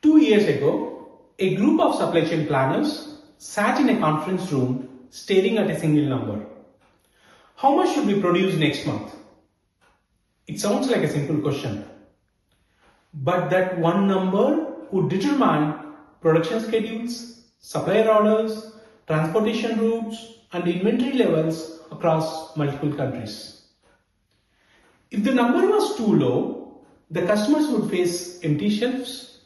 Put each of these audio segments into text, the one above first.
2 years ago, a group of supply chain planners sat in a conference room staring at a single number. How much should we produce next month? It sounds like a simple question. But that one number would determine production schedules, supplier orders, transportation routes, and inventory levels across multiple countries. If the number was too low, the customers would face empty shelves.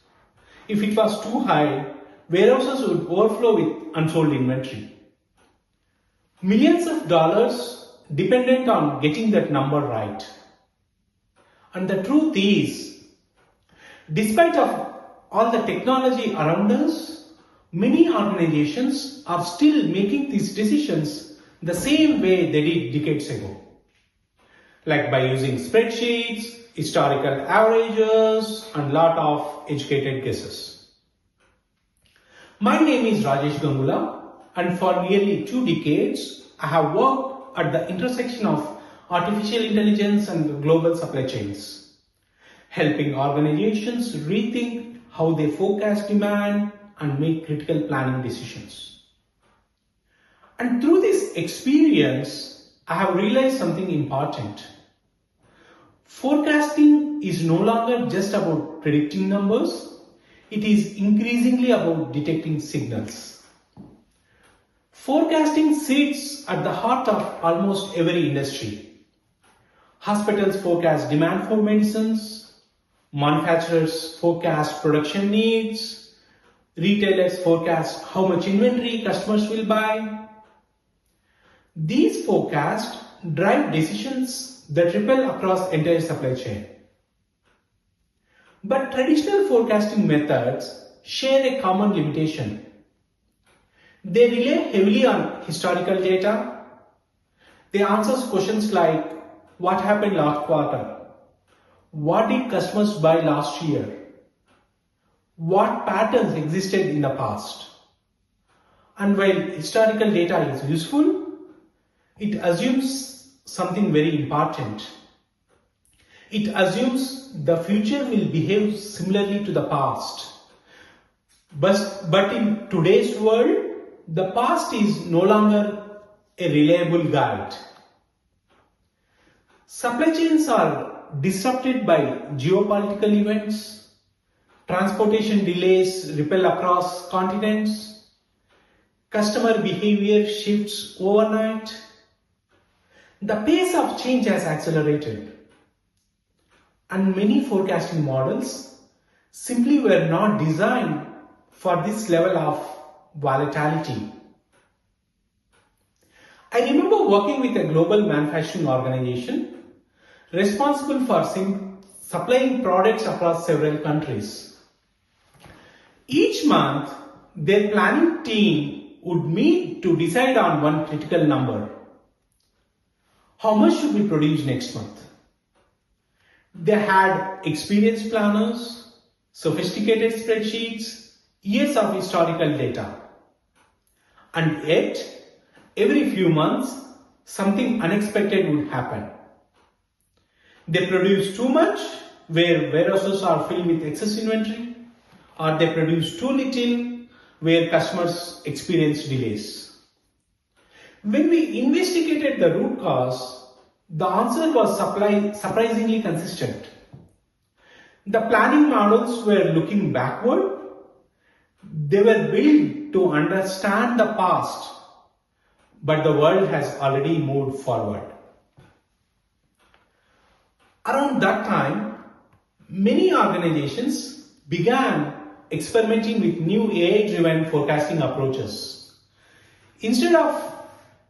If it was too high, warehouses would overflow with unsold inventory. Millions of dollars dependent on getting that number right. And the truth is, despite of all the technology around us, many organizations are still making these decisions the same way they did decades ago. Like by using spreadsheets, historical averages, and lot of educated guesses. My name is Rajesh Gangula, and for nearly 2 decades, I have worked at the intersection of artificial intelligence and global supply chains, helping organizations rethink how they forecast demand and make critical planning decisions. And through this experience, I have realized something important. Forecasting is no longer just about predicting numbers, it is increasingly about detecting signals. Forecasting sits at the heart of almost every industry. Hospitals forecast demand for medicines, manufacturers forecast production needs, retailers forecast how much inventory customers will buy. These forecasts drive decisions that ripple across entire supply chain. But traditional forecasting methods share a common limitation. They rely heavily on historical data. They answer questions like, what happened last quarter? What did customers buy last year? What patterns existed in the past? And while historical data is useful, it assumes something very important. It assumes the future will behave similarly to the past. But in today's world, the past is no longer a reliable guide. Supply chains are disrupted by geopolitical events, transportation delays ripple across continents, customer behavior shifts overnight. The pace of change has accelerated, and many forecasting models simply were not designed for this level of volatility. I remember working with a global manufacturing organization responsible for supplying products across several countries. Each month, their planning team would meet to decide on one critical number. How much should we produce next month? They had experienced planners, sophisticated spreadsheets, years of historical data. And yet, every few months, something unexpected would happen. They produce too much, where warehouses are filled with excess inventory, or they produce too little, where customers experience delays. When we investigated the root cause, the answer was surprisingly consistent. The planning models were looking backward. They were built to understand the past, but the world has already moved forward. Around that time, many organizations began experimenting with new AI-driven forecasting approaches. Instead of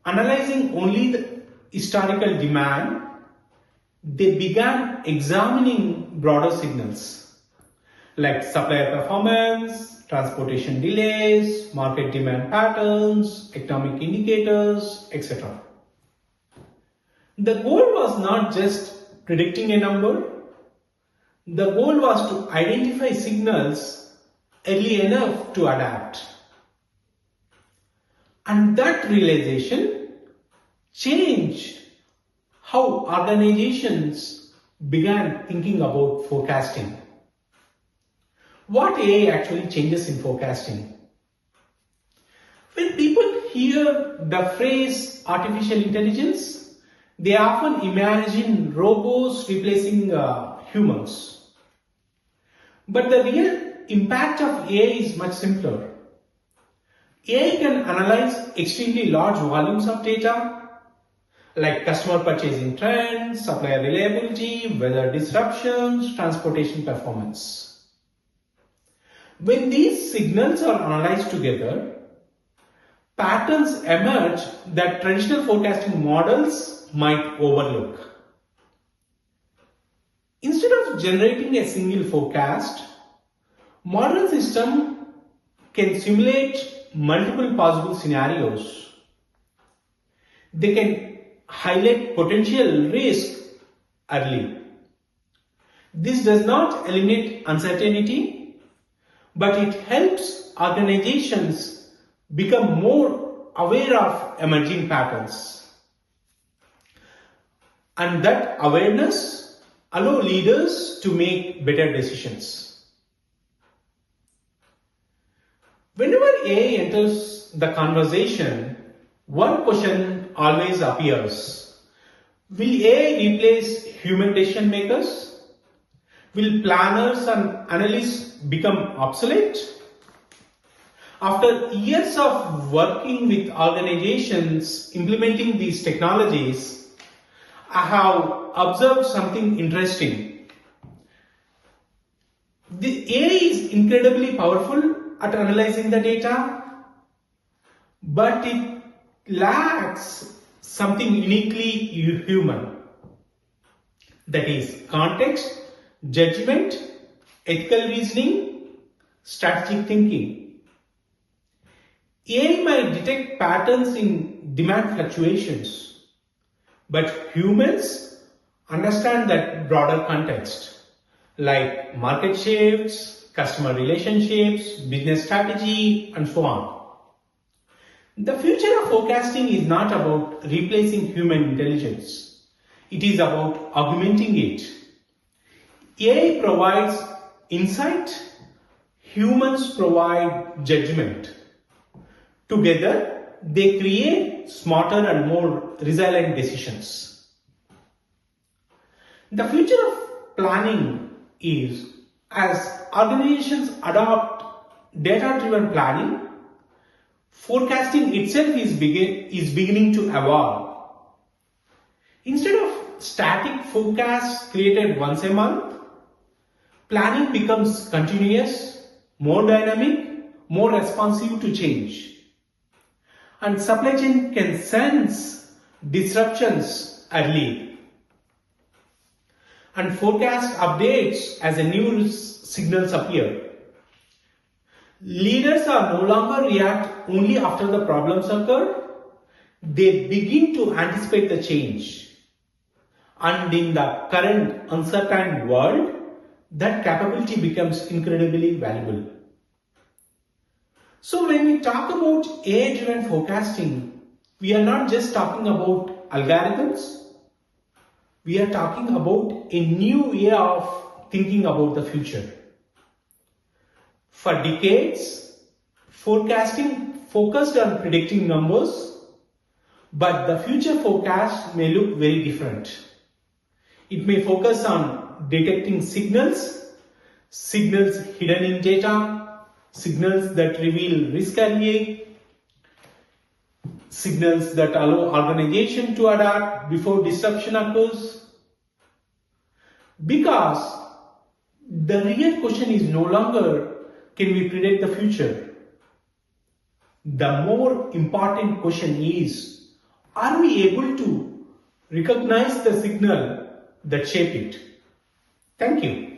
analyzing only the historical demand, they began examining broader signals like supplier performance, transportation delays, market demand patterns, economic indicators, etc. The goal was not just predicting a number. The goal was to identify signals early enough to adapt. And that realization changed how organizations began thinking about forecasting. What AI actually changes in forecasting? When people hear the phrase artificial intelligence, they often imagine robots replacing humans. But the real impact of AI is much simpler. AI can analyze extremely large volumes of data like customer purchasing trends, supplier reliability, weather disruptions, transportation performance. When these signals are analyzed together, patterns emerge that traditional forecasting models might overlook. Instead of generating a single forecast, modern systems can simulate multiple possible scenarios. They can highlight potential risk early. This does not eliminate uncertainty, but it helps organizations become more aware of emerging patterns. And that awareness allows leaders to make better decisions. Whenever AI enters the conversation, one question always appears. Will AI replace human decision makers? Will planners and analysts become obsolete? After years of working with organizations implementing these technologies, I have observed something interesting. The AI is incredibly powerful at analyzing the data, but it lacks something uniquely human. That is context, judgment, ethical reasoning, strategic thinking. AI might detect patterns in demand fluctuations, but humans understand that broader context, like market shifts, customer relationships, business strategy, and so on. The future of forecasting is not about replacing human intelligence. It is about augmenting it. AI provides insight, humans provide judgment. Together, they create smarter and more resilient decisions. The future of planning is, as organizations adopt data-driven planning, forecasting itself is beginning to evolve. Instead of static forecasts created once a month, planning becomes continuous, more dynamic, more responsive to change. And supply chain can sense disruptions early and forecast updates as a new signals appear. Leaders are no longer react only after the problems occur. They begin to anticipate the change. And in the current uncertain world, that capability becomes incredibly valuable. So when we talk about AI-driven forecasting, we are not just talking about algorithms. We are talking about a new way of thinking about the future. For decades, forecasting focused on predicting numbers, but the future forecast may look very different. It may focus on detecting signals hidden in data, signals that reveal risk early, signals that allow organization to adapt before disruption occurs. Because the real question is no longer can we predict the future? The more important question is, are we able to recognize the signal that shape it? Thank you.